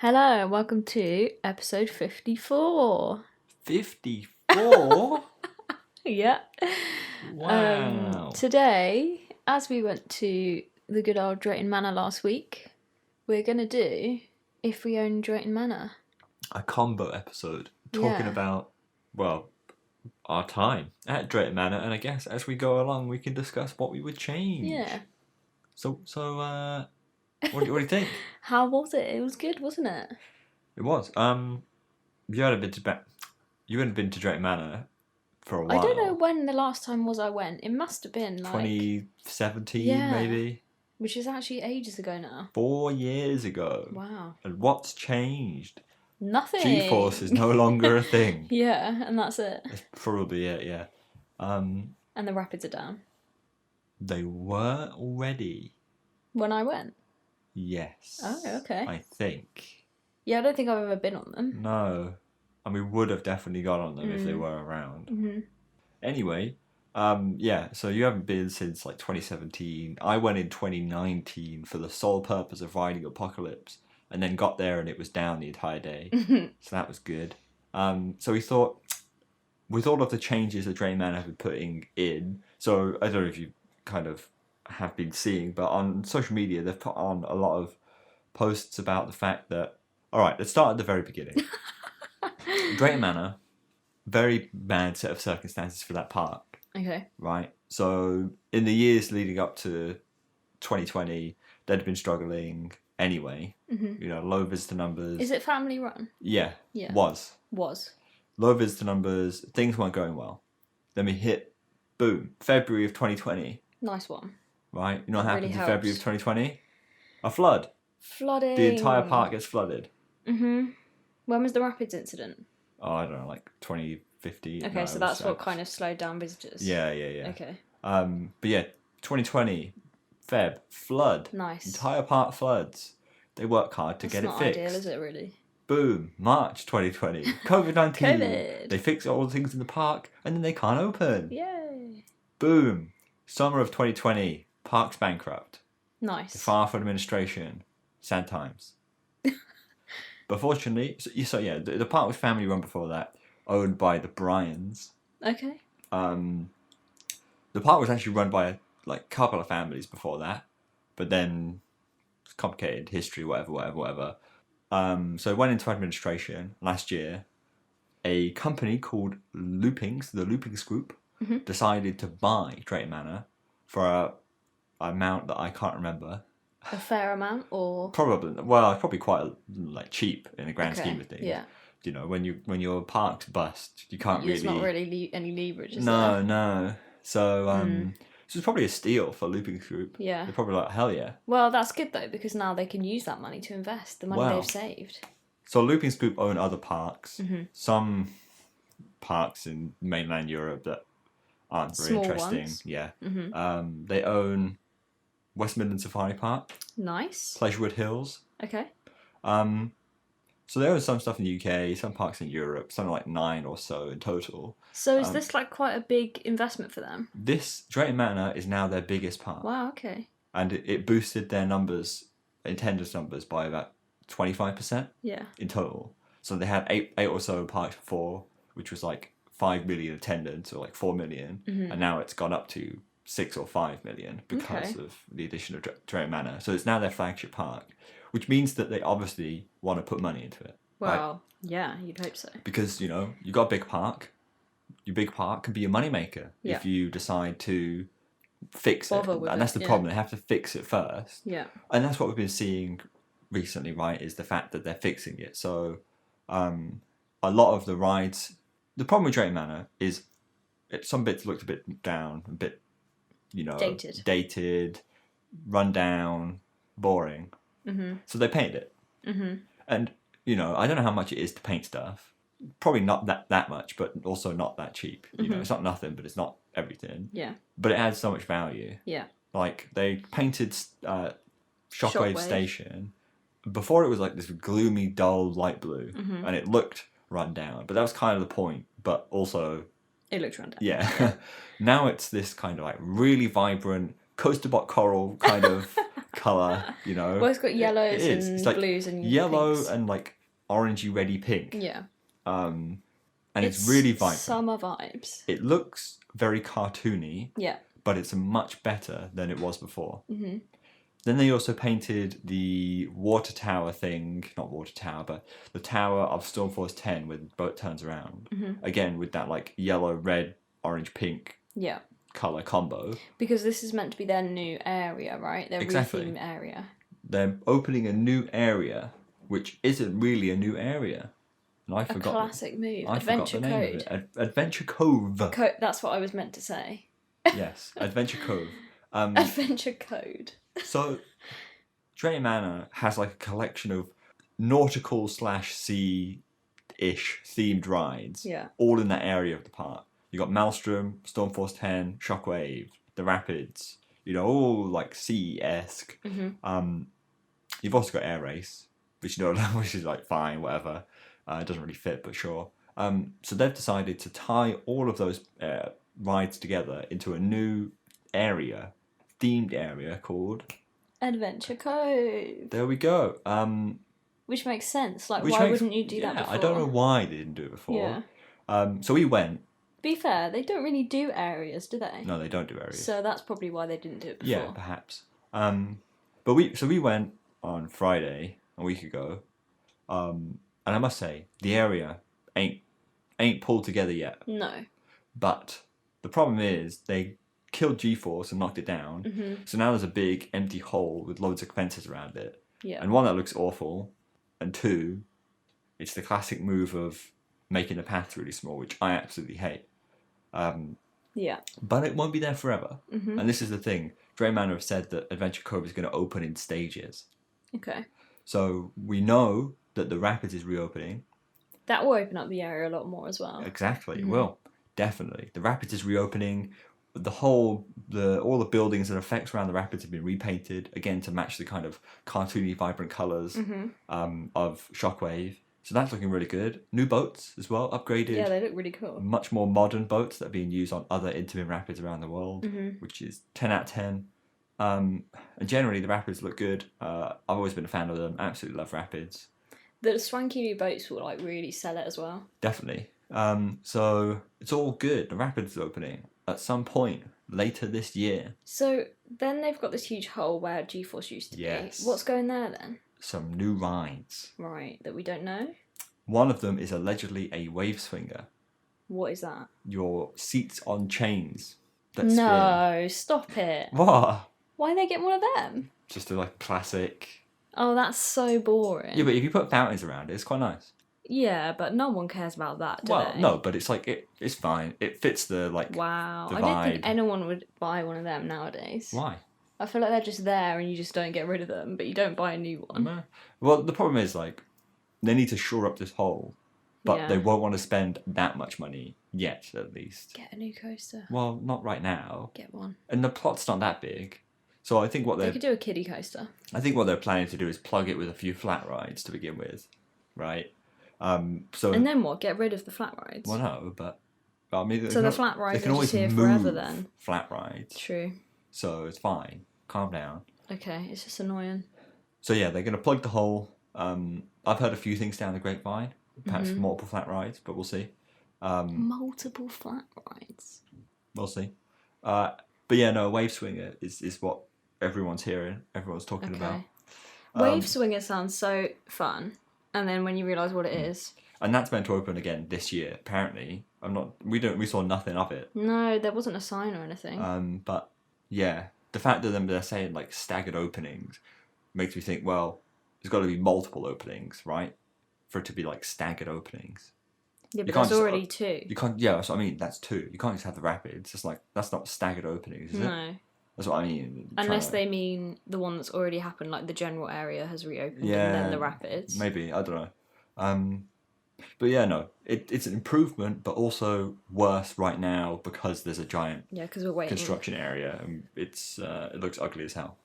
Hello and welcome to episode 54. 54? Yeah. Wow. Today, as we went to the good old Drayton Manor last week, we're going to do If We Own Drayton Manor. A combo episode talking about, well, our time at Drayton Manor, and I guess as we go along we can discuss what we would change. Yeah. So what do you think? How was it? It was good, wasn't it? It was. You hadn't been to Drayton Manor for a while. I don't know when the last time was I went. It must have been like 2017 maybe. Which is actually ages ago now. 4 years ago. Wow. And what's changed? Nothing. G-force is no longer a thing. Yeah, and that's it. That's probably it, yeah. And the rapids are down. They were already. When I went? Yes. Oh, okay. I think. Yeah, I don't think I've ever been on them. No. And we would have definitely got on them if they were around. Mm-hmm. Anyway, so you haven't been since like 2017. I went in 2019 for the sole purpose of riding Apocalypse, and then got there and it was down the entire day. So that was good. So we thought, with all of the changes that Drayton Manor have been putting in, so I don't know if you kind of have been seeing, but on social media they've put on a lot of posts about the fact that, alright, let's start at the very beginning. Drayton Manor, very bad set of circumstances for that park. Okay. Right? So in the years leading up to 2020, they'd been struggling anyway. Mm-hmm. You know, low visitor numbers. Is it family run? Yeah. Was. Low visitor numbers, things weren't going well. Then we hit, boom, February of 2020. Nice one. Right? You know what happened really in helps. February of 2020? A flood. Flooding. The entire park gets flooded. Mm-hmm. When was the rapids incident? Oh, I don't know, like 2015. Okay, so that's what kind of slowed down visitors. Yeah. Okay. But yeah, 2020, Feb, flood. Nice. Entire park floods. They work hard to get it fixed. That's not ideal, is it really? Boom, March 2020, COVID-19. COVID. They fix all the things in the park and then they can't open. Yay. Boom, summer of 2020, park's bankrupt. Nice. They're far from administration. Sad times. But fortunately, the park was family run before that, owned by the Bryans. Okay. The park was actually run by a couple of families before that, but then it's complicated history, whatever. So it went into administration last year. A company called Loopings, the Loopings Group, decided to buy Drayton Manor for an amount that I can't remember. A fair amount, or probably quite cheap in the grand scheme of things. Yeah. You know, when your park's bust, you can't There's really. not really any leverage. Is No, there? no. So this is probably a steal for Loopings Group. Yeah. They're probably like, hell yeah. Well, that's good though, because now they can use that money to invest the money they've saved. So Loopings Group own other parks. Mm-hmm. Some parks in mainland Europe that aren't very interesting. Ones. Yeah. Mm-hmm. They own West Midland Safari Park. Nice. Pleasurewood Hills. Okay. So they own some stuff in the UK, some parks in Europe, something like 9 or so in total. So is this quite a big investment for them? This Drayton Manor is now their biggest park. Wow, okay. And it boosted their attendance numbers by about 25%. Yeah. In total. So they had eight or so parks before, which was 5 million attendance or 4 million. Mm-hmm. And now it's gone up to 6 or 5 million because of the addition of Drayton Manor. So it's now their flagship park, which means that they obviously want to put money into it. Well, right? Yeah, you'd hope so. Because, you got a big park. Your big park can be a moneymaker if you decide to fix it. And that's the problem. They have to fix it first. Yeah. And that's what we've been seeing recently, right, is the fact that they're fixing it. So a lot of the rides... The problem with Drayton Manor is some bits looked a bit down, a bit, dated, run down, boring. Mm-hmm. So they painted it. Mm-hmm. And, I don't know how much it is to paint stuff. Probably not that much, but also not that cheap. It's not nothing, but it's not everything. Yeah. But it adds so much value. Yeah. They painted Shockwave Station. Before it was this gloomy, dull light blue, and it looked run down. But that was kind of the point. But also... It looked run down. Yeah. Now it's this kind of really vibrant, coaster bot coral kind of colour, you know. Well, it's got It yellows is. and It's like blues and yellow pinks. and like orangey, reddy pink. Yeah. And it's really vibrant. Summer vibes. It looks very cartoony. Yeah. But it's much better than it was before. Mm-hmm. Then they also painted the water tower thing, not water tower, but the tower of Stormforce 10 where the boat turns around. Mm-hmm. Again, with that like yellow, red, orange, pink colour combo. Because this is meant to be their new area, right? Their rethemed area. They're opening a new area, which isn't really a new area. And I forgot. A classic move. I Adventure forgot the name Code. of it. Adventure Cove. That's what I was meant to say. Yes, Adventure Cove. Adventure Code. So, Drayton Manor has like a collection of nautical / sea-ish themed rides. Yeah. All in that area of the park. You got Maelstrom, Stormforce 10, Shockwave, the Rapids. You know, all like sea-esque. Mm-hmm. You've also got Air Race, which you know, which is like fine, whatever. It doesn't really fit, but sure. So they've decided to tie all of those rides together into a new area, themed area called Adventure Cove. There we go. Which makes sense. Like, why wouldn't you do that before? I don't know why they didn't do it before. Yeah. So we went. Be fair, they don't really do areas, do they? No, they don't do areas. So that's probably why they didn't do it before. Yeah, perhaps. But we went on Friday a week ago, and I must say the area ain't pulled together yet. No. But the problem is they killed G-Force and knocked it down. Mm-hmm. So now there's a big empty hole with loads of fences around it. Yeah. And one, that looks awful. And two, it's the classic move of making the path really small, which I absolutely hate. Yeah. But it won't be there forever. Mm-hmm. And this is the thing. Drayton Manor have said that Adventure Cove is going to open in stages. Okay. So we know that the Rapids is reopening. That will open up the area a lot more as well. Exactly, it will. Definitely. The Rapids is reopening. All the buildings and effects around the Rapids have been repainted, again, to match the kind of cartoony, vibrant colours of Shockwave. So that's looking really good. New boats as well, upgraded. Yeah, they look really cool. Much more modern boats that are being used on other Intamin Rapids around the world, which is 10 out of 10. And generally, the Rapids look good. I've always been a fan of them. Absolutely love Rapids. The swanky new boats will like really sell it as well. Definitely. So it's all good. The Rapids is opening at some point later this year. So then they've got this huge hole where G-Force used to be. What's going there then? Some new rides. Right, that we don't know? One of them is allegedly a wave swinger. What is that? Your seats on chains that No, stop it. What? Why are they getting one of them? Just a like classic. Oh, that's so boring. Yeah, but if you put fountains around it, it's quite nice. Yeah, but no one cares about that, do they? No, but it's like it's fine. It fits the like. Wow, the I don't vibe. think anyone would buy one of them nowadays. Why? I feel like they're just there and you just don't get rid of them, but you don't buy a new one. Well, the problem is like they need to shore up this hole, but they won't want to spend that much money yet, at least. Get a new coaster. Well, not right now. Get one. And the plot's not that big, so I think they could do a kiddie coaster. I think what they're planning to do is plug it with a few flat rides to begin with, right? And then what? Get rid of the flat rides? Well, no, but I mean, so the flat rides are just here move forever then. Flat rides. True. So it's fine. Calm down. Okay, it's just annoying. So yeah, they're going to plug the hole. I've heard a few things down the grapevine, perhaps multiple flat rides, but we'll see. Multiple flat rides. We'll see. But yeah, no, wave swinger is what everyone's hearing. Everyone's talking about. Wave swinger sounds so fun, and then when you realise what it is. And that's meant to open again this year. Apparently, we saw nothing of it. No, there wasn't a sign or anything. But yeah, the fact that they're saying like staggered openings makes me think, well, there's got to be multiple openings, right? For it to be like staggered openings. Yeah, but there's already two. You can't. Yeah, so I mean that's two. You can't just have the rapids. It's like that's not staggered openings, is it? No. That's what I mean. Unless they mean the one that's already happened, like the general area has reopened, and then the rapids. Maybe, I don't know. But yeah, no, it's an improvement, but also worse right now because there's a giant because we're waiting. Construction area, and it looks ugly as hell.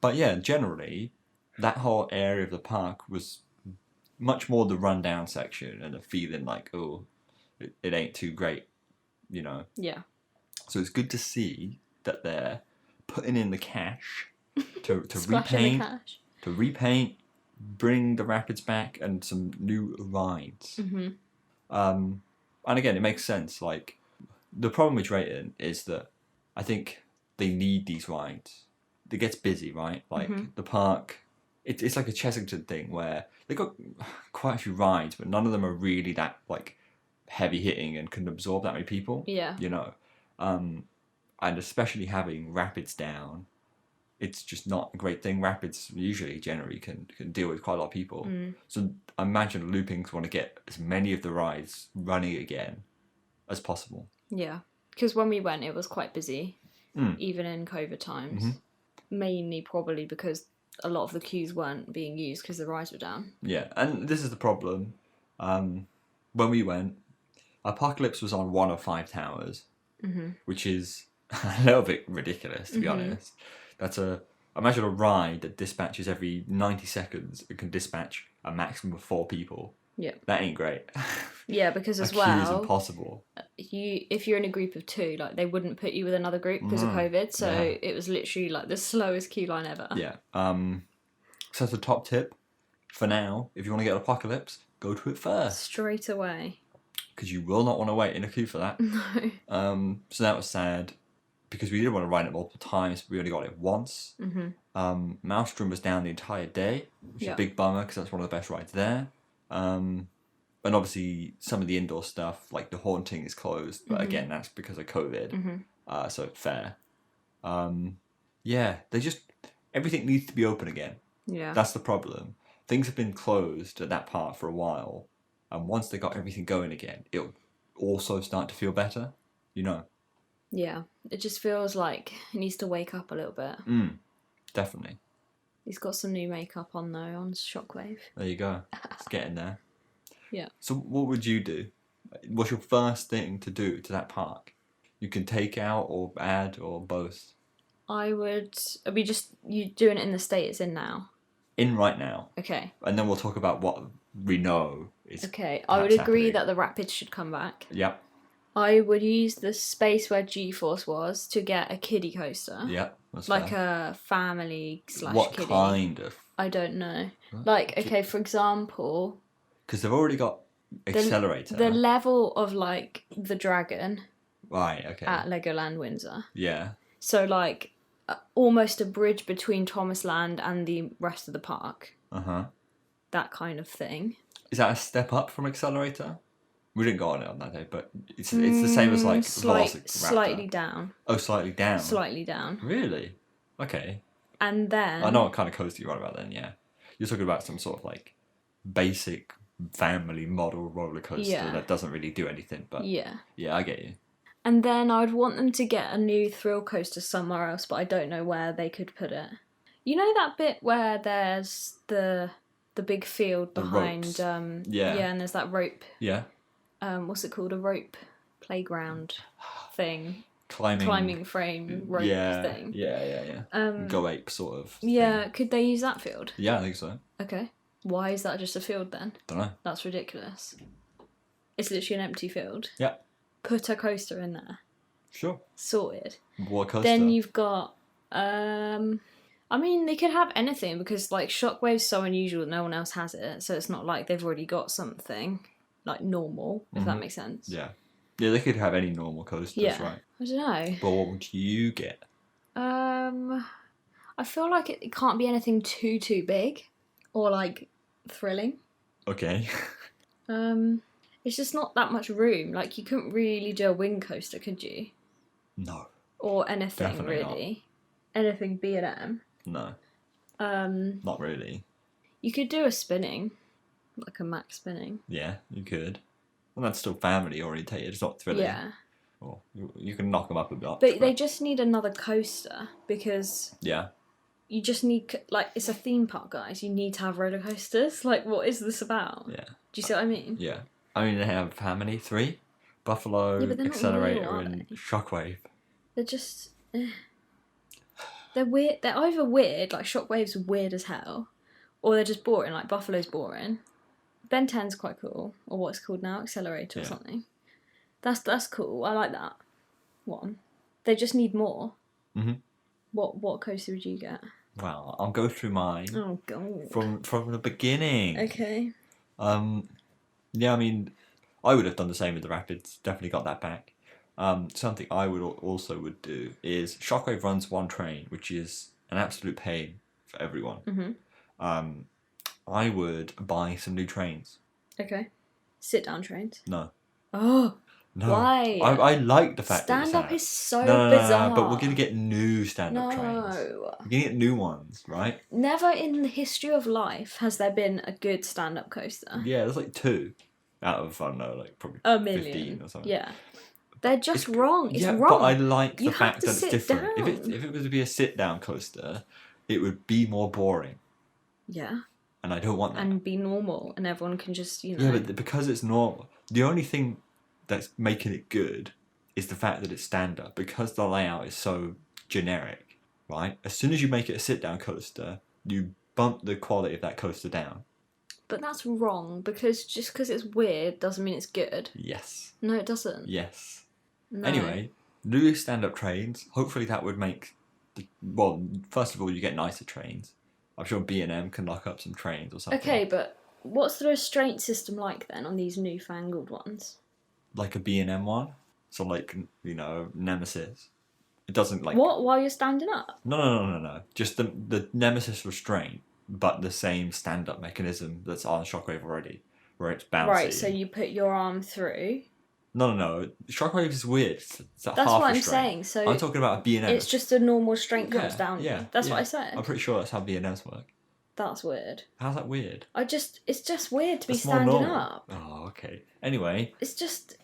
But yeah, generally, that whole area of the park was much more the rundown section and the feeling like, oh, it ain't too great, you know. Yeah. So it's good to see that they're putting in the cash to Splashing the repaint, cash. bring the rapids back, and some new rides. Mm-hmm. And again, it makes sense. Like, the problem with Drayton is that I think they need these rides. It gets busy, right? Like, the park, it's like a Chessington thing where they've got quite a few rides, but none of them are really that, like, heavy hitting and can absorb that many people. Yeah. You know? And especially having rapids down, it's just not a great thing. Rapids generally can deal with quite a lot of people. So I imagine Loopings want to get as many of the rides running again as possible. Yeah. Because when we went, it was quite busy, even in COVID times. Mainly probably because a lot of the queues weren't being used because the rides were down. Yeah, and this is the problem. When we went, Apocalypse was on one of 5 towers, which is a little bit ridiculous, to be honest. Imagine a ride that dispatches every 90 seconds and can dispatch a maximum of 4 people. Yeah. That ain't great. Yeah, because as queue is impossible. If you're in a group of 2, like they wouldn't put you with another group because of COVID, so it was literally like the slowest queue line ever. Yeah. So that's the top tip for now. If you want to get Apocalypse, go to it first. Straight away. Because you will not want to wait in a queue for that. No. So that was sad. Because we didn't want to ride it multiple times, we only got it once. Maelstrom was down the entire day, which is a big bummer because that's one of the best rides there. And obviously some of the indoor stuff, like the Haunting, is closed, but again, that's because of COVID. So fair. Yeah, everything needs to be open again. Yeah. That's the problem. Things have been closed at that part for a while, and once they got everything going again, it'll also start to feel better, you know. Yeah, it just feels like he needs to wake up a little bit. Definitely. He's got some new makeup on though, on Shockwave. There you go. It's getting there. Yeah. So what would you do? What's your first thing to do to that park? You can take out or add or both. You doing it in the state it's in now? In right now. Okay. And then we'll talk about what we know is okay. I would agree happening. that the rapids should come back. Yep. I would use the space where G-Force was to get a kiddie coaster. Yep. That's like fair. a family / What kiddie. kind of? I don't know. Like, okay, for example... Because they've already got Accelerator. The level of, like, the dragon... Right, okay. At Legoland Windsor. Yeah. So, like, almost a bridge between Thomas Land and the rest of the park. That kind of thing. Is that a step up from Accelerator? We didn't go on it on that day, but it's the same as like Velociraptor. Slightly down. Oh, slightly down. Slightly down. Really? Okay. And then I know what kind of coaster you're on about then. Yeah, you're talking about some sort of like basic family model roller coaster that doesn't really do anything. But yeah, I get you. And then I'd want them to get a new thrill coaster somewhere else, but I don't know where they could put it. You know that bit where there's the big field behind. And there's that rope. Yeah. What's it called? A rope playground thing. Climbing frame rope thing. Yeah. Go Ape sort of thing. Yeah, could they use that field? Yeah, I think so. Okay. Why is that just a field then? Don't know. That's ridiculous. It's literally an empty field. Yeah. Put a coaster in there. Sure. Sorted. What coaster? Then you've got I mean, they could have anything because, like, Shockwave's so unusual that no one else has it, so it's not like they've already got something, like, normal, if that makes sense. Yeah. Yeah, they could have any normal coasters, right? I don't know. But what would you get? I feel like it can't be anything too big or, like, thrilling. Okay. It's just not that much room. Like, you couldn't really do a wing coaster, could you? No. Or anything, Definitely really. Not. Anything B&M. No. Not really. You could do a spinning. Like a max spinning. Yeah, you could. Well, that's still family orientated. It's not thrilling. Yeah. Well, you can knock them up a bit. But they just need another coaster because... Yeah. You just need... Like, it's a theme park, guys. You need to have roller coasters. Like, what is this about? Yeah. Do you see what I mean? Yeah. I mean, they have how many? 3? Buffalo, Accelerator, real, and Shockwave. They're just... They're weird. They're either weird, like Shockwave's weird as hell, or they're just boring, like Buffalo's boring. Ben 10's quite cool, or what it's called now, Accelerator or something. That's cool. I like that one. They just need more. Mm-hmm. What coaster would you get? Well, I'll go through mine Oh god. from the beginning. Okay. Yeah, I mean, I would have done the same with the Rapids. Definitely got that back. Something I would do is Shockwave runs one train, which is an absolute pain for everyone. Mhm. I would buy some new trains. Okay. Sit down trains. No. Oh. No. Why? I like the fact that it's Stand up that. is so No, bizarre. but we're going to get new stand-up trains. No. We're going to get new ones, right? Never in the history of life has there been a good stand-up coaster. Yeah, there's like 2 out of, I don't know, like probably A million. 15 or something. Yeah. They're just wrong. It's yeah, wrong. but I like You the have fact to that it's sit different. down. If it was to be a sit-down coaster, it would be more boring. Yeah. And I don't want that. And be normal, and everyone can just, you know. Yeah, but because it's normal, the only thing that's making it good is the fact that it's stand-up. Because the layout is so generic, right? As soon as you make it a sit-down coaster, you bump the quality of that coaster down. But that's wrong, because just because it's weird doesn't mean it's good. Yes. No, it doesn't. Yes. No. Anyway, new stand-up trains. Hopefully that would make... Well, first of all, you get nicer trains. I'm sure B&M can lock up some trains or something. Okay, but what's the restraint system like then on these newfangled ones? Like a B&M one? So like, you know, Nemesis. It doesn't like... What? While you're standing up? No. Just the Nemesis restraint, but the same stand-up mechanism that's on Shockwave already, where it's bouncy. Right, so you put your arm through. No. Shockwave is weird. It's That's half what I'm restraint. saying. So I'm talking about a B&M. it's just a normal restraint comes down. Yeah. That's what I said. I'm pretty sure that's how B&Ms work. That's weird. How's that weird? It's just weird to be That's more standing normal. up. Oh, okay. Anyway, It's just,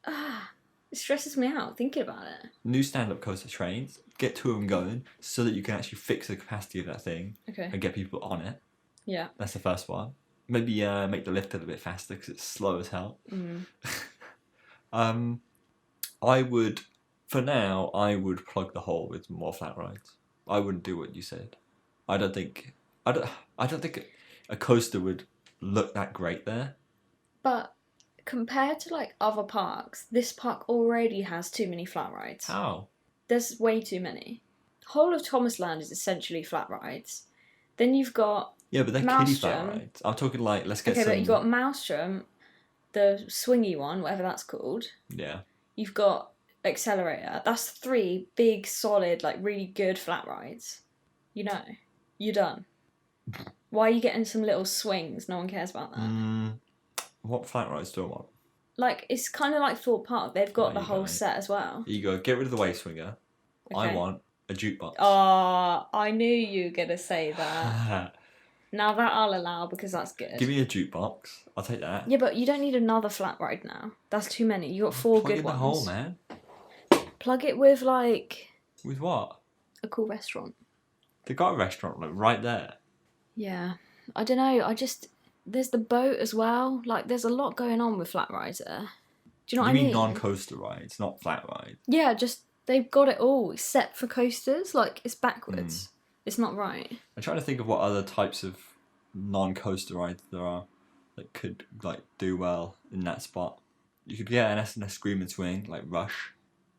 it stresses me out thinking about it. new stand-up coaster trains. Get 2 of them going so that you can actually fix the capacity of that thing Okay. and get people on it. Yeah. That's the first one. Maybe make the lift a little bit faster because it's slow as hell. I would, for now, plug the hole with more flat rides. I wouldn't do what you said. I don't think a coaster would look that great there. But compared to like other parks, this park already has too many flat rides. How? There's way too many. Whole of Thomasland is essentially flat rides. Then you've got Yeah, but they're kiddie flat Maelstrom. rides. I'm talking like, let's get some... but you've got Maelstrom, the swingy one, whatever that's called. Yeah. You've got Accelerator. That's 3 big, solid, like really good flat rides. You know, you're done. Why are you getting some little swings? No one cares about that. What flat rides do I want? Like, it's kind of like Thorpe Park. They've got There the you whole go. set as well. Here you go. Get rid of the wave swinger. I Okay. want a jukebox. Oh, I knew you were going to say that. Now that I'll allow because that's good. Give me a jukebox. I'll take that. Yeah, but you don't need another flat ride now. That's too many. You got 4 Plug good in the ones. hole, man. Plug it with like With what? a cool restaurant. They got a restaurant like right there. Yeah, I don't know. There's the boat as well. Like, there's a lot going on with flat rides there. Do you know what I mean? You mean non-coaster rides, not flat rides? Yeah, just they've got it all except for coasters. Like, it's backwards. It's not right. I'm trying to think of what other types of non-coaster rides there are that could like do well in that spot. You could get an S&S Scream and Swing, like Rush.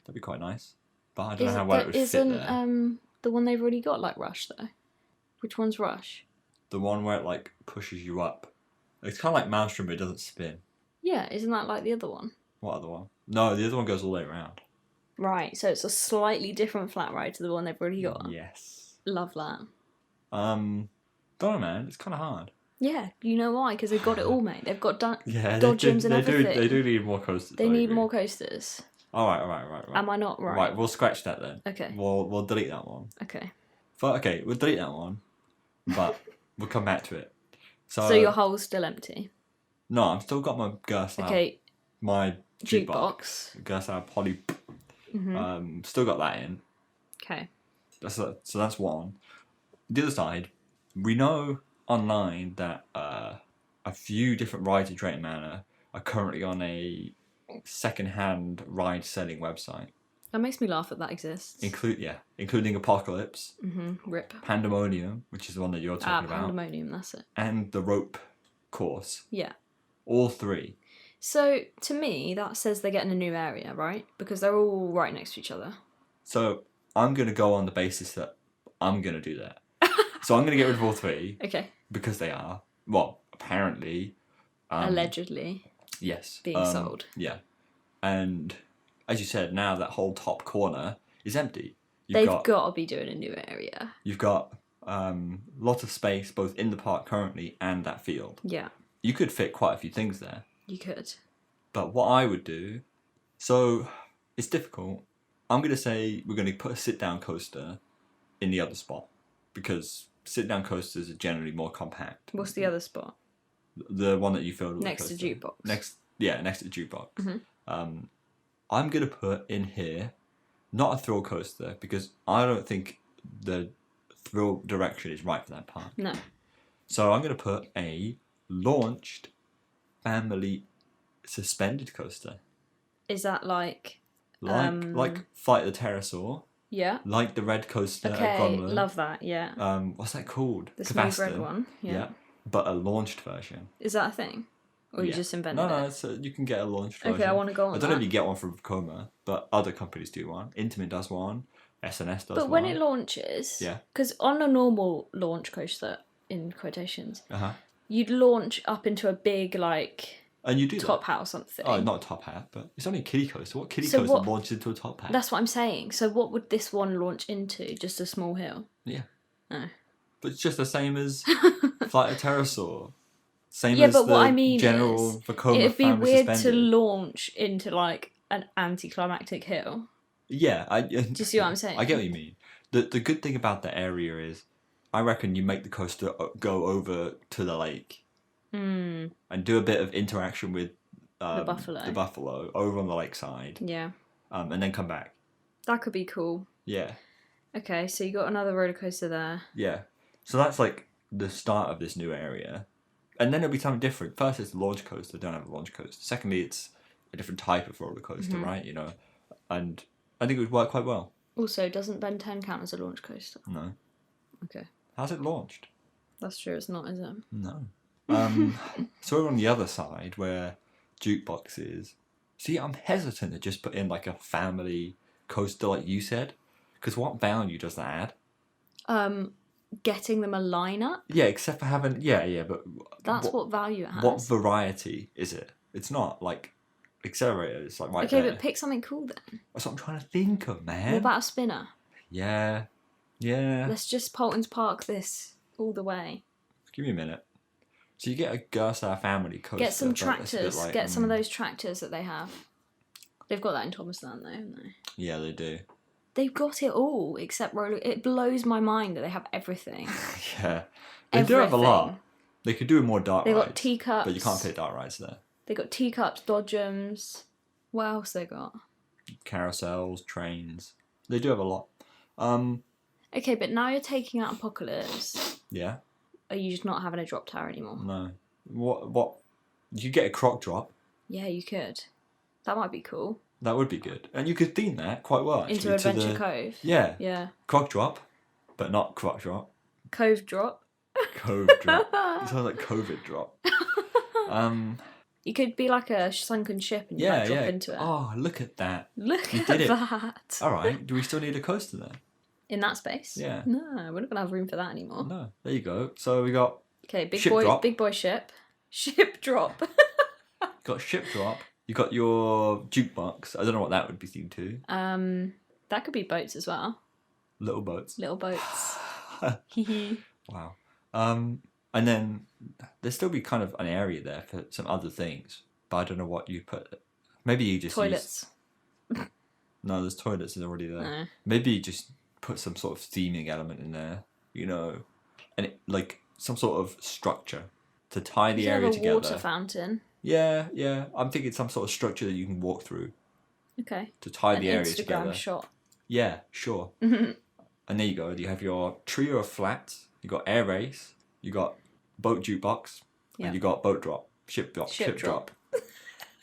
That'd be quite nice. But I don't know how well it would fit there. Isn't the one they've already got like Rush though? Which one's Rush? The one where it like pushes you up. It's kind of like Maelstrom, but it doesn't spin. Yeah, isn't that like the other one? What other one? No, the other one goes all the way around. Right, so it's a slightly different flat ride to the one they've already got. Yes. Love that. Don't know, man. It's kind of hard. Yeah, you know why? Because they've got it all, mate. They've got Yeah, dodgems and everything. They do need more coasters. They I need agree. more coasters. All right. Am I not right? Right, we'll scratch that then. Okay. We'll delete that one. Okay. Okay, we'll delete that one, but we'll come back to it. So your hole's still empty. No, I've still got my Gerstau. Okay. My jukebox. Jukebox. Gerstau Poly. Mm-hmm. Still got that in. Okay. So that's one. The other side, we know online that a few different rides in Drayton Manor are currently on a second-hand ride-selling website. That makes me laugh that that exists. Including Apocalypse, Rip. Pandemonium, which is the one that you're talking about, Pandemonium, that's it. and the rope course. Yeah. All 3. So, to me, that says they're getting a new area, right? Because they're all right next to each other. So I'm going to go on the basis that I'm going to do that. So I'm going to get rid of all three Okay. because they are, well, apparently. Allegedly Yes. being sold. Yeah. And as you said, now that whole top corner is empty. They've got to be doing a new area. You've got lots of space both in the park currently and that field. Yeah. You could fit quite a few things there. You could. But what I would do, so it's difficult. I'm going to say we're going to put a sit-down coaster in the other spot because sit-down coasters are generally more compact. What's the other spot? The one that you filled with Next to jukebox. Next to the jukebox. Mm-hmm. I'm going to put in here, not a thrill coaster, because I don't think the thrill direction is right for that park. No. So I'm going to put a launched family suspended coaster. Is that like Flight of the Pterosaur? Yeah. Like the red coaster at Okay, Cromwell. love that, yeah. What's that called? The smooth red Cavaston. one, yeah. But a launched version. Is that a thing? Or you just invented it? No, you can get a launched version. Okay, I want to go on I don't know if you get one from Vekoma, but other companies do one. Intamin does one. SNS does one. But when it launches, because on a normal launch coaster, in quotations, you'd launch up into a big, and you do top hat or something. Oh, not a top hat, but it's only a kiddie coaster. What kiddie coaster launches into a top hat? That's what I'm saying. So what would this one launch into? Just a small hill? Yeah. Oh. But it's just the same as Flight of Pterosaur. Same as but the what I mean general Vekoma it'd be family weird suspended. to launch into an anticlimactic hill. Yeah, do you see what I'm saying? I get what you mean. The good thing about the area is, I reckon you make the coaster go over to the lake, and do a bit of interaction with the buffalo over on the lakeside. Yeah. And then come back. That could be cool. Yeah. Okay, so you got another roller coaster there. Yeah. So that's the start of this new area. And then it'll be something different. First, it's a launch coaster. Don't have a launch coaster. Secondly, it's a different type of roller coaster, right? And I think it would work quite well. Also, doesn't Ben 10 count as a launch coaster? No. Okay. How's it launched? That's true. It's not, is it? No. So we're on the other side where jukebox is. See, I'm hesitant to just put in a family coaster like you said, because what value does that add? Getting them a lineup. Yeah, except for having but that's what value it has. What variety is it? It's not Accelerator. It's right okay, there. but pick something cool then. That's what I'm trying to think of, man. What about a spinner? Yeah. Let's just Polton's Park this all the way. Give me a minute. So you get a Gerstar family coaster. Get some tractors. Get some of those tractors that they have. They've got that in Thomasland though, haven't they? Yeah, they do. They've got it all except roller. It blows my mind that they have everything. Yeah. They do have a lot. They could do more dark rides. They got teacups. But you can't fit dark rides there. They got teacups, dodgems. What else they got? Carousels, trains. They do have a lot. Okay, but now you're taking out Apocalypse. Yeah. Are you just not having a drop tower anymore? No. What? You get a croc drop. Yeah, you could. That might be cool. That would be good. And you could theme that quite well, actually. Into Adventure Cove. Yeah. Yeah. Croc drop, but not croc drop. Cove drop. Cove drop. It sounds like COVID drop. You could be like a sunken ship and you drop into it. Oh, look at that. Look at that. All right. Do we still need a coaster then? In that space? Yeah. No, we're not going to have room for that anymore. No. There you go. So we got big boy ship. Ship drop. Got ship drop. You got your jukebox. I don't know what that would be themed to. That could be boats as well. Little boats. Little boats. Wow. And then there'd still be kind of an area there for some other things, but I don't know what you put. Maybe you just toilets. No, there's toilets already there. No. Maybe you just put some sort of theming element in there, and some sort of structure to tie the area together. A water fountain. Yeah. I'm thinking some sort of structure that you can walk through. Okay. To tie the area Instagram together. Shot. Yeah, sure. And there you go. You have your trio of flats. You got air race. You got boat jukebox. Yeah. And you got boat drop. Ship drop.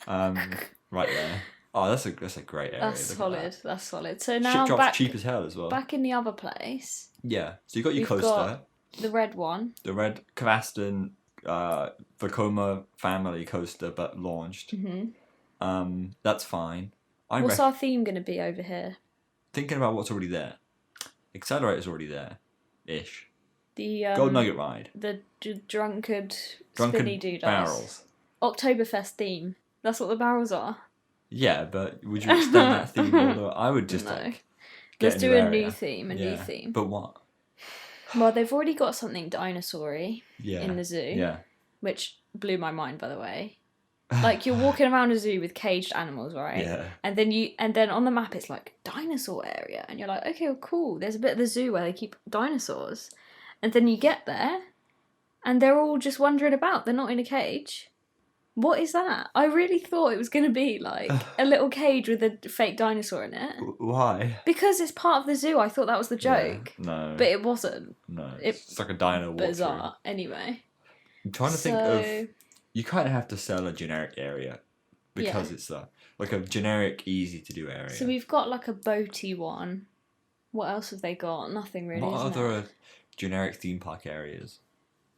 Right there. Oh, that's a great area. That's solid. That's solid. So now ship drop's cheap as hell as well. Back in the other place. Yeah. So you got your coaster. Got the red one. The red Cavaston Vekoma family coaster, but launched. Mm-hmm. That's fine. What's our theme going to be over here? Thinking about what's already there. Accelerator's already there. Ish. The Gold Nugget ride. The drunkard Drunken spinny doodah. barrels. Oktoberfest theme. That's what the barrels are. Yeah, but would you extend that theme all the way? I would just No. get Let's do a new theme. New theme. But what? Well, they've already got something dinosaur-y Yeah. in the zoo. Yeah. Which blew my mind, by the way. Like, you're walking around a zoo with caged animals, right? Yeah. And then on the map it's like dinosaur area, and you're like, okay, well, cool. There's a bit of the zoo where they keep dinosaurs, and then you get there, and they're all just wandering about. They're not in a cage. What is that? I really thought it was going to be like a little cage with a fake dinosaur in it. Why? Because it's part of the zoo. I thought that was the joke. Yeah, no. But it wasn't. No. It's like a dino walkthrough. Bizarre. Anyway. I'm trying to think of... You kind of have to sell a generic area because it's like a generic, easy-to-do area. So we've got like a boaty one. What else have they got? Nothing really, What isn't other it? generic theme park areas?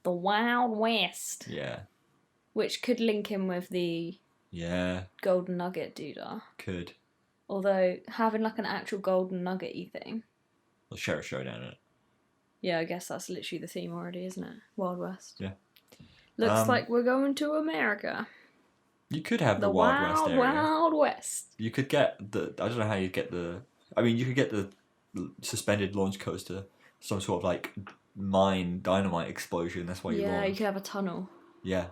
The Wild West. Yeah. Which could link in with the Golden Nugget doodah. Could. Although, having like an actual Golden Nugget-y thing. Well, share a showdown in it. Yeah, I guess that's literally the theme already, isn't it? Wild West. Yeah. Looks like we're going to America. You could have the Wild West area. Wild West. You could get the... I don't know how you get the... I mean, you could get the suspended launch coaster. Some sort of like mine dynamite explosion. That's why you launch. Yeah, you could have a tunnel. Yeah.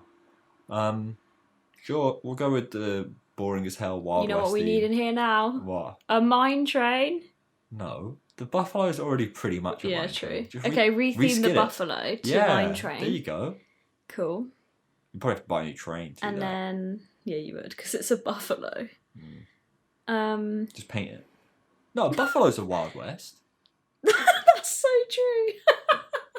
Sure, we'll go with the boring as hell Wild West. You know what we need in here now? What? A mine train. No. The buffalo's already pretty much a mine train. True. Okay, retheme the buffalo to mine train. There you go. Cool. You probably have to buy a new train to do that. Then, yeah, you would, because it's a buffalo. Just paint it. No, buffalo's a Wild West. That's so true.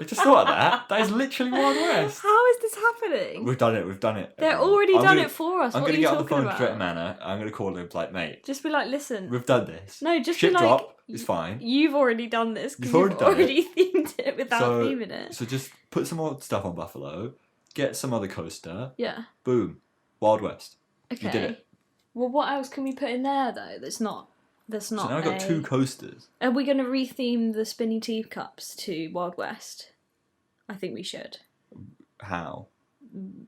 I just thought of that. That is literally Wild West. How is this happening? We've done it. They're already done it for us. I'm What are going to you get on the talking phone about? to Drayton Manor. I'm going to call him like, mate. Just be like, listen. We've done this. No, just Ship be like. drop is fine. You've already done this because You've you've already themed it without theming it. So just put some more stuff on Buffalo. Get some other coaster. Yeah. Boom. Wild West. Okay. You did it. Well, what else can we put in there though? That's not. So now I've got 2 coasters. Are we going to retheme the spinny teacups to Wild West? I think we should. How?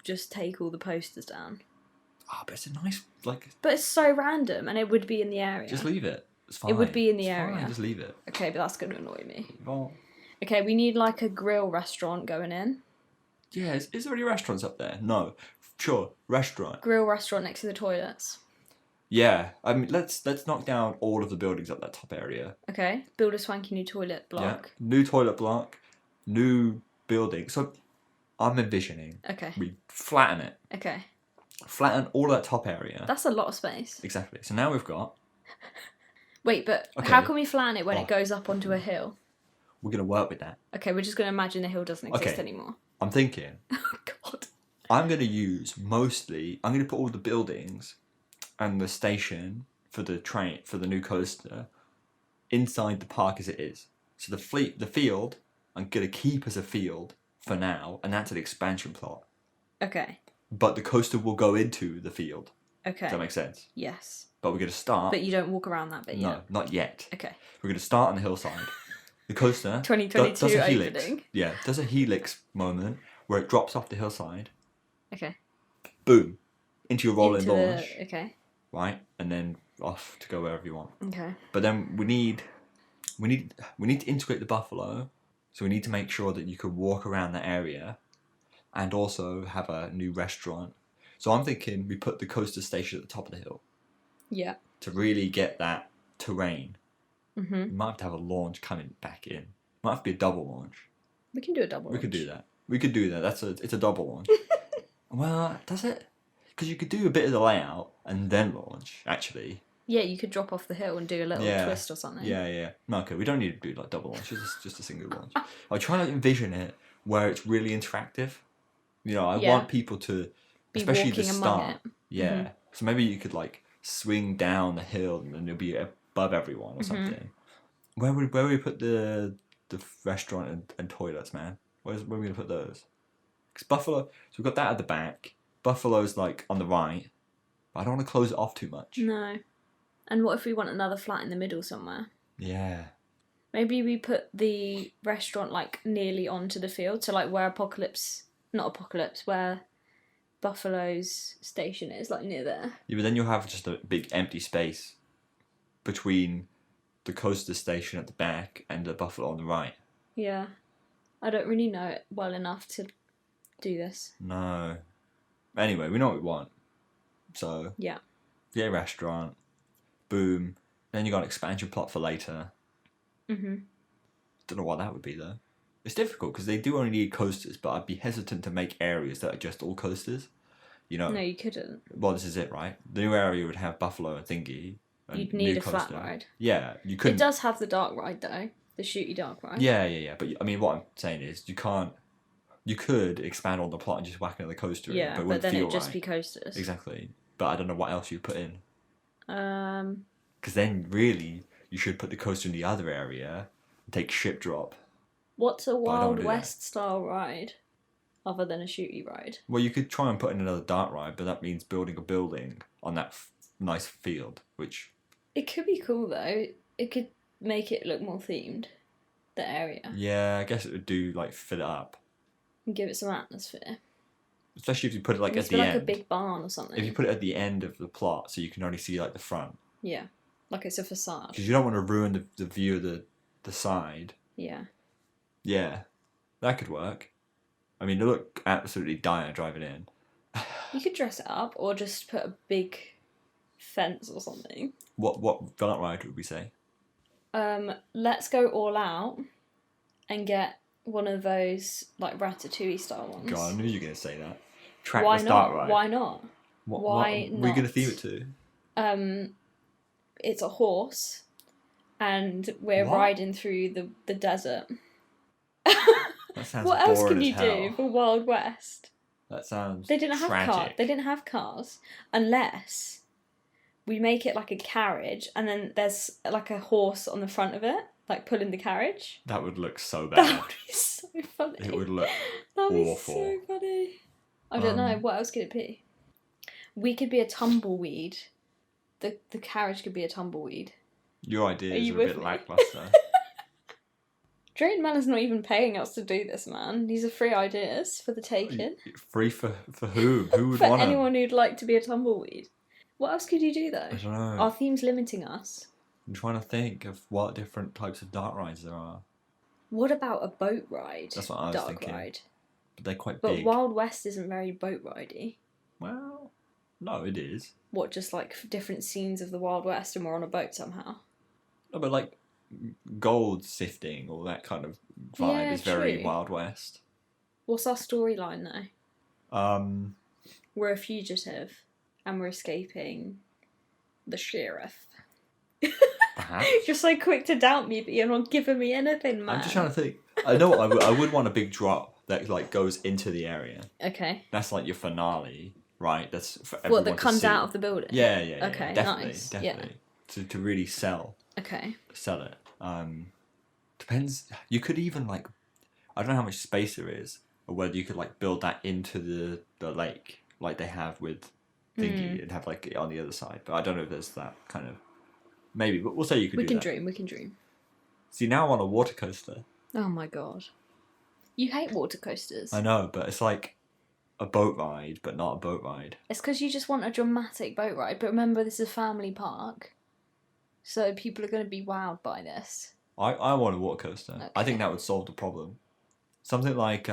Just take all the posters down. Ah, but it's a nice like. But it's so random, and it would be in the area. Just leave it. It's fine. It would be in the it's area. Fine. Just leave it. Okay, but that's going to annoy me. Well. Okay, we need like a grill restaurant going in. Yeah, is there any restaurants up there? No. Sure, restaurant. Grill restaurant next to the toilets. Yeah, I mean, let's knock down all of the buildings up that top area. Okay, build a swanky new toilet block. Yeah, new toilet block, new building. So, I'm envisioning. Okay. We flatten it. Okay. Flatten all that top area. That's a lot of space. Exactly. So now we've got. Wait, but Okay. how can we flatten it when it goes up onto a hill? We're gonna work with that. Okay, we're just going to imagine the hill doesn't exist Okay. anymore. I'm thinking. Oh, God. I'm gonna use mostly. I'm gonna put all the buildings and the station for the train for the new coaster inside the park as it is. So the field, I'm gonna keep as a field for now, and that's an expansion plot. Okay. But the coaster will go into the field. Okay. Does that make sense? Yes. But we're gonna start. But you don't walk around that bit yet. No, not yet. Okay. We're gonna start on the hillside. The coaster 2022 does a helix. opening. Yeah, does a helix moment where it drops off the hillside. Okay. Boom, into your rolling launch. Okay. Right, and then off to go wherever you want. Okay. But then we need to integrate the buffalo, so we need to make sure that you can walk around the area, and also have a new restaurant. So I'm thinking we put the coaster station at the top of the hill. Yeah. To really get that terrain. Mhm. We might have to have a launch coming back in. Might have to be a double launch. We can do a double. We could do that. We could do that. It's a double launch. Well, does it? Because you could do a bit of the layout and then launch. Actually. Yeah, you could drop off the hill and do a little twist or something. Yeah. No, okay, we don't need to do like double launch. Just a single launch. I try to envision it where it's really interactive. You know, I want people to, be especially the walking among start. it. Yeah. Mhm. So maybe you could like swing down the hill and then you'll be above everyone or something. Where would we put the restaurant and toilets, man? Where are we gonna put those? Because Buffalo. So we've got that at the back. Buffalo's like on the right. But I don't want to close it off too much. No. And what if we want another flat in the middle somewhere? Yeah. Maybe we put the restaurant like nearly onto the field, so like where where Buffalo's station is, like near there. Yeah, but then you'll have just a big empty space between the coaster station at the back and the Buffalo on the right. Yeah. I don't really know it well enough to do this. No. Anyway, we know what we want. So, yeah, restaurant, boom. Then you got an expansion plot for later. Mhm. Don't know what that would be though. It's difficult because they do only need coasters, but I'd be hesitant to make areas that are just all coasters. You know. No, you couldn't. Well, this is it, right? The new area would have Buffalo and Thingy. And You'd need new a flat coaster. ride. Yeah, you could. It does have the dark ride though, the shooty dark ride. Yeah. But I mean, what I'm saying is, you can't. You could expand on the plot and just whack another coaster in, Yeah, but then it'd just be coasters. Exactly. But I don't know what else you put in. Um, Because then, really, you should put the coaster in the other area and take ship drop. what's a Wild do West style ride other than a shooty ride? Well, you could try and put in another dark ride, but that means building a building on that nice field, which... It could be cool though. It could make it look more themed, the area. Yeah, I guess it would do, like, fill it up. And give it some atmosphere. Especially if you put it, like, It at the like end. a big barn or something. If you put it at the end of the plot, so you can only see, like, the front. Yeah, like it's a facade. Because you don't want to ruin the view of the side. Yeah. Yeah, that could work. I mean, they look absolutely dire driving in. You could dress it up or just put a big fence or something. What dark ride would we say? Let's go all out and get one of those like Ratatouille style ones. God, I knew you were going to say that. Why Trackless not? dark ride. Why not? What Why are we not? going to theme it to? It's a horse, and we're What? riding through the desert. That sounds What else boring can you as do hell. for Wild West? That sounds They didn't have tragic. cars. They didn't have cars unless we make it like a carriage, and then there's like a horse on the front of it, like pulling the carriage. That would look so That bad. would be so funny. It would look That would be awful. so funny. I don't know. What else could it be? We could be a tumbleweed. The carriage could be a tumbleweed. Your ideas you are a with bit me? lackluster. Drayton Manor's not even paying us to do this, man. These are free ideas for the taking. Free for whom? Who would For want anyone who'd like to be a tumbleweed. What else could you do though? I don't know. Our theme's limiting us. I'm trying to think of what different types of dark rides there are. What about a boat ride? That's what I was dark thinking. ride. But they're quite But big. Wild West isn't very boat ridey. Well, no, it is. What, just like different scenes of the Wild West and we're on a boat somehow? No, but like gold sifting, all that kind of vibe Yeah, is very true. Wild West. What's our storyline though? Um, We're a fugitive and we're escaping the sheriff. perhaps. You're so quick to doubt me, but you're not giving me anything, man. I'm just trying to think. I know what I would want a big drop that like goes into the area. Okay. That's like your finale, right? That's for What, everyone that to comes see. out of the building? Yeah. Okay, definitely, nice. definitely. To really sell Okay. it. Depends. You could even like, I don't know how much space there is, or whether you could like build that into the lake, like they have with Thingy, and have like it on the other side. But I don't know if there's that kind of. Maybe, but we'll say you could. We do can that. dream, we can dream. See, now I want a water coaster. Oh my god. You hate water coasters. I know, but it's like a boat ride, but not a boat ride. It's because you just want a dramatic boat ride, but remember this is a family park. So people are going to be wowed by this. I want a water coaster. Okay. I think that would solve the problem. Something like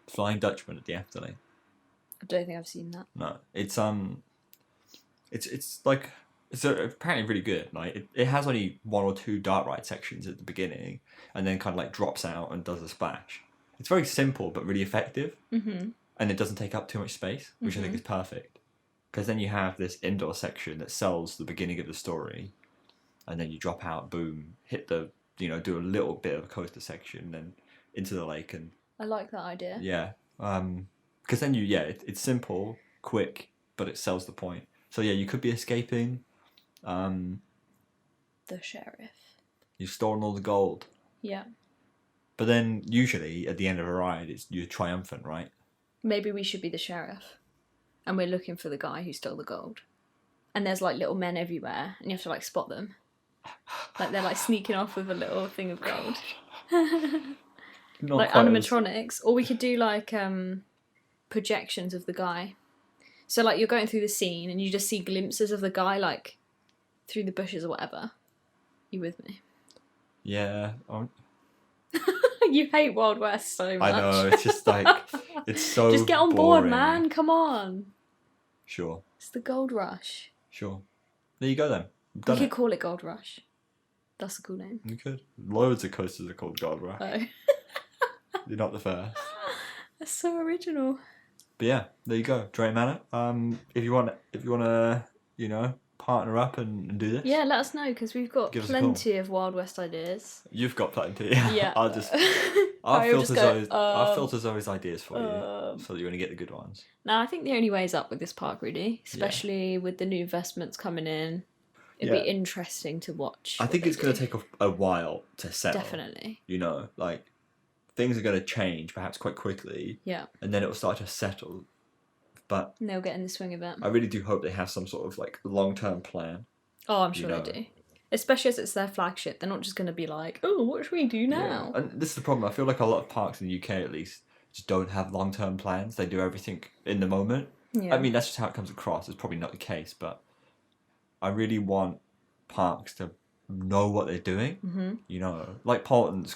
Flying Dutchman at the Efteling. I don't think I've seen that. No, it's like it's apparently really good. Like it has only one or two dark ride sections at the beginning, and then kind of like drops out and does a splash. It's very simple but really effective, and it doesn't take up too much space, which I think is perfect. Because then you have this indoor section that sells the beginning of the story, and then you drop out, boom, hit the do a little bit of a coaster section, then into the lake, and I like that idea. yeah, because then it's simple, quick, but it sells the point. So yeah, you could be escaping. The sheriff. You've stolen all the gold, Yeah. but then usually at the end of a ride, you're triumphant, right? Maybe we should be the sheriff. And we're looking for the guy who stole the gold. And there's like little men everywhere, and you have to like spot them. Like they're like sneaking off with a little thing of gold. Not Like quite as- animatronics. Or we could do like projections of the guy. So like you're going through the scene and you just see glimpses of the guy like through the bushes or whatever. You with me? Yeah. You hate Wild West so much. I know, it's just like, it's so Just get on board, boring. man. Come on. Sure. It's the Gold Rush. Sure. There you go then. You Done could it. call it Gold Rush. That's a cool name. You could. Loads of coasters are called Gold Rush. Oh. You're not the first. That's so original. But yeah, there you go. Drayton Manor. If you want to, partner up and do this. Yeah, let us know because we've got Give us a plenty of Wild West ideas. You've got plenty. Yeah. I'll just I'll filter Zoe's ideas for you, so that you're gonna get the good ones. No, I think the only way is up with this park, really, especially with the new investments coming in. It'd be interesting to watch. I think it's going to take a while to settle. Definitely. Like things are going to change perhaps quite quickly. Yeah. And then it will start to settle. But and they'll get in the swing of it. I really do hope they have some sort of like long-term plan. Oh, I'm sure they do. Especially as it's their flagship. They're not just going to be like, oh, what should we do now? Yeah. And this is the problem. I feel like a lot of parks in the UK, at least, just don't have long-term plans. They do everything in the moment. Yeah. I mean, that's just how it comes across. It's probably not the case, but I really want parks to know what they're doing. Mm-hmm. Like Portland's,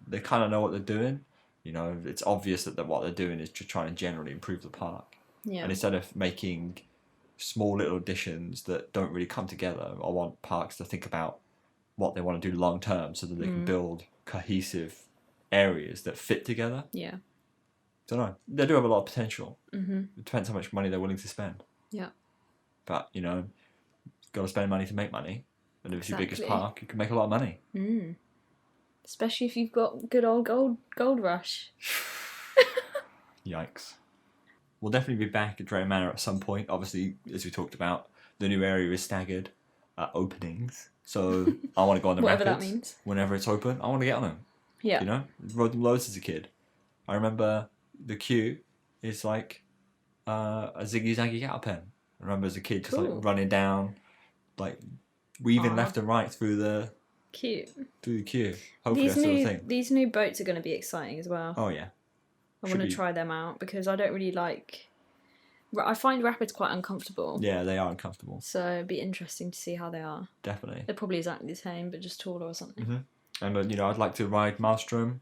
they kind of know what they're doing. It's obvious that what they're doing is just trying to generally improve the park. Yeah. And instead of making small little additions that don't really come together, I want parks to think about what they want to do long term so that they can build cohesive areas that fit together. Yeah. Don't know. They do have a lot of potential. Mm-hmm. It depends how much money they're willing to spend. Yeah. But, got to spend money to make money. And if it's your biggest Exactly. park, you can make a lot of money. Mm. Especially if you've got good old gold rush. Yikes. We'll definitely be back at Drayton Manor at some point. Obviously, as we talked about, the new area is staggered openings. So I want to go on the Whatever rapids. that means. Whenever it's open, I want to get on them. Yeah. Rode them loads as a kid. I remember the queue is like a Ziggy Zaggy Gattle pen. I remember as a kid just like running down, like weaving left and right through the queue. Hopefully that's still a thing. These new boats are going to be exciting as well. Oh yeah. I want to try them out because I don't really like. I find rapids quite uncomfortable. Yeah, they are uncomfortable. So it'd be interesting to see how they are. Definitely. They're probably exactly the same, but just taller or something. Mm-hmm. And I'd like to ride Maelstrom.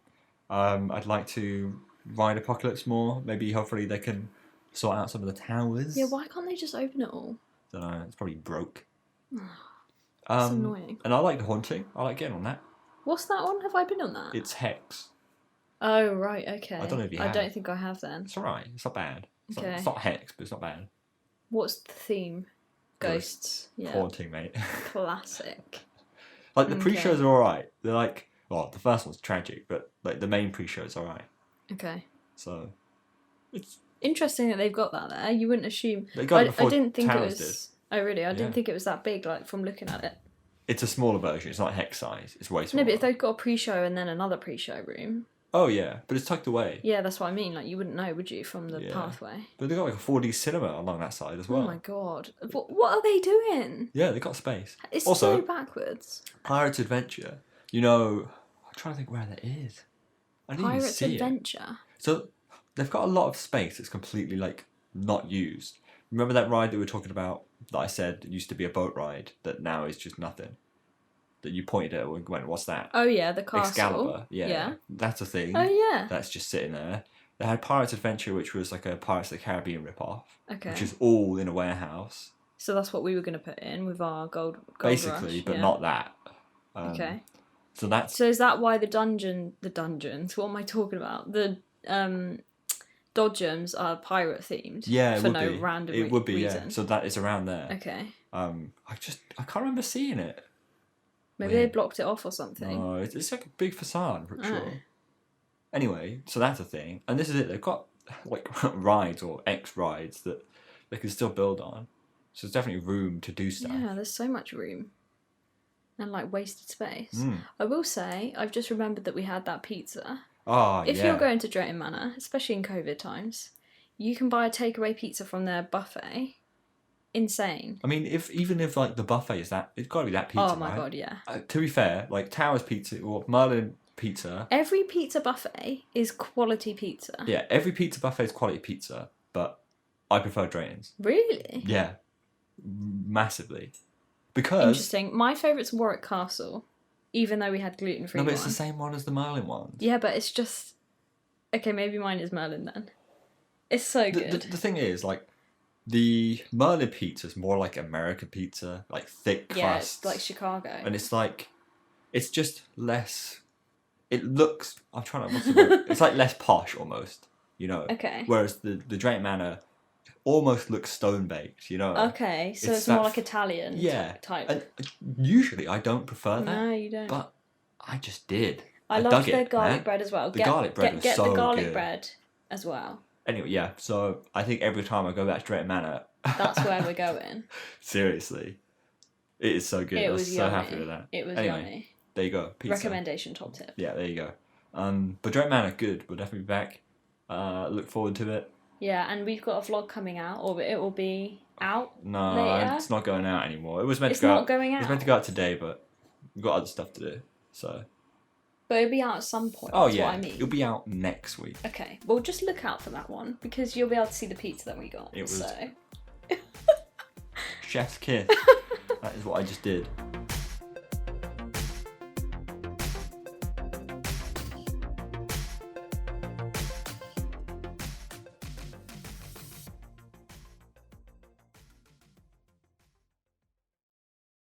I'd like to ride Apocalypse more. Maybe hopefully they can sort out some of the towers. Yeah, why can't they just open it all? Don't know. It's probably broke. It's annoying. And I like Haunting. I like getting on that. What's that one? Have I been on that? It's Hex. Oh, right, okay. I don't know if you have. I don't think I have then. It's alright. It's not bad. Okay. It's not Hex, but it's not bad. What's the theme? Ghosts. Yeah. Haunting, mate. Classic. Like the pre-shows are alright. They're like, well, the first one's tragic, but like the main pre-show's alright. Okay. So, it's interesting that they've got that there. You wouldn't assume. They got it before I didn't think Towers it was. Oh really? I didn't think it was that big. Like from looking at it. It's a smaller version. It's not Hex size. It's way smaller. No, but if they've got a pre-show and then another pre-show room. Oh yeah, but it's tucked away. Yeah, that's what I mean. Like you wouldn't know, would you, from the pathway? But they've got like a 4D cinema along that side as well. Oh my god! What are they doing? Yeah, they've got space. It's also, so backwards. Pirates Adventure. I'm trying to think where that is. I didn't even Pirates see Adventure. it. So they've got a lot of space that's completely like not used. Remember that ride that we were talking about that I said used to be a boat ride that now is just nothing? That you pointed at and went, what's that? Oh yeah, the castle. Excalibur. Yeah. That's a thing. Oh yeah. That's just sitting there. They had Pirates Adventure, which was like a Pirates of the Caribbean ripoff. Okay. Which is all in a warehouse. So that's what we were going to put in with our gold Basically, rush. but not that. Okay. So is that why the dungeons? What am I talking about? The Dodgems are pirate themed. Yeah, it for would no be. random It would be. reason. Yeah. So that is around there. Okay. I can't remember seeing it. Maybe they blocked it off or something. No, it's like a big facade, I'm pretty Oh. sure. Anyway, so that's a thing, and this is it. They've got like rides or X rides that they can still build on. So there's definitely room to do stuff. Yeah, there's so much room. And like wasted space. Mm. I will say, I've just remembered that we had that pizza. Oh, If yeah. you're going to Drayton Manor, especially in COVID times, you can buy a takeaway pizza from their buffet insane. I mean, even if like the buffet is that, it's got to be that pizza. Oh my right? god, yeah. To be fair, like Towers Pizza or Merlin Pizza. Every pizza buffet is quality pizza. Yeah, every pizza buffet is quality pizza, but I prefer Drayton's. Really? Yeah, massively. Because Interesting. My favourite's Warwick Castle, even though we had gluten-free no, but one. it's the same one as the Merlin ones. Yeah, but it's just... Okay, maybe mine is Merlin then. It's so good. The thing is, like, the Merlin pizza is more like American pizza, like thick crust. Yeah, it's like Chicago. And it's like, it's just less. It looks. I'm trying to. What's the word? It's like less posh almost, you know. Okay. Whereas the Drayton Manor almost looks stone baked, you know. Okay, so it's that more like Italian type. And usually I don't prefer that. No, you don't. But I just did. I dug loved their it, garlic man. bread as well. The garlic bread was get so the garlic good. bread as well. Anyway, yeah. So I think every time I go back to Drayton Manor, That's where we're going. Seriously, it is so good. It I was was so yummy. happy with that. It was Anyway, yummy. there you go. Pizza. Recommendation top tip. Yeah, there you go. But Drayton Manor, good. We'll definitely be back. Look forward to it. Yeah, and we've got a vlog coming out, or it will be out No, later. it's not going out anymore. It was meant It's to go not out. going It was out. meant to go out today, but we've got other stuff to do. So. But it'll be out at some point. Oh That's yeah, what I mean. it'll be out next week. Okay, well just look out for that one because you'll be able to see the pizza that we got. It was- So. Chef's kiss. That is what I just did.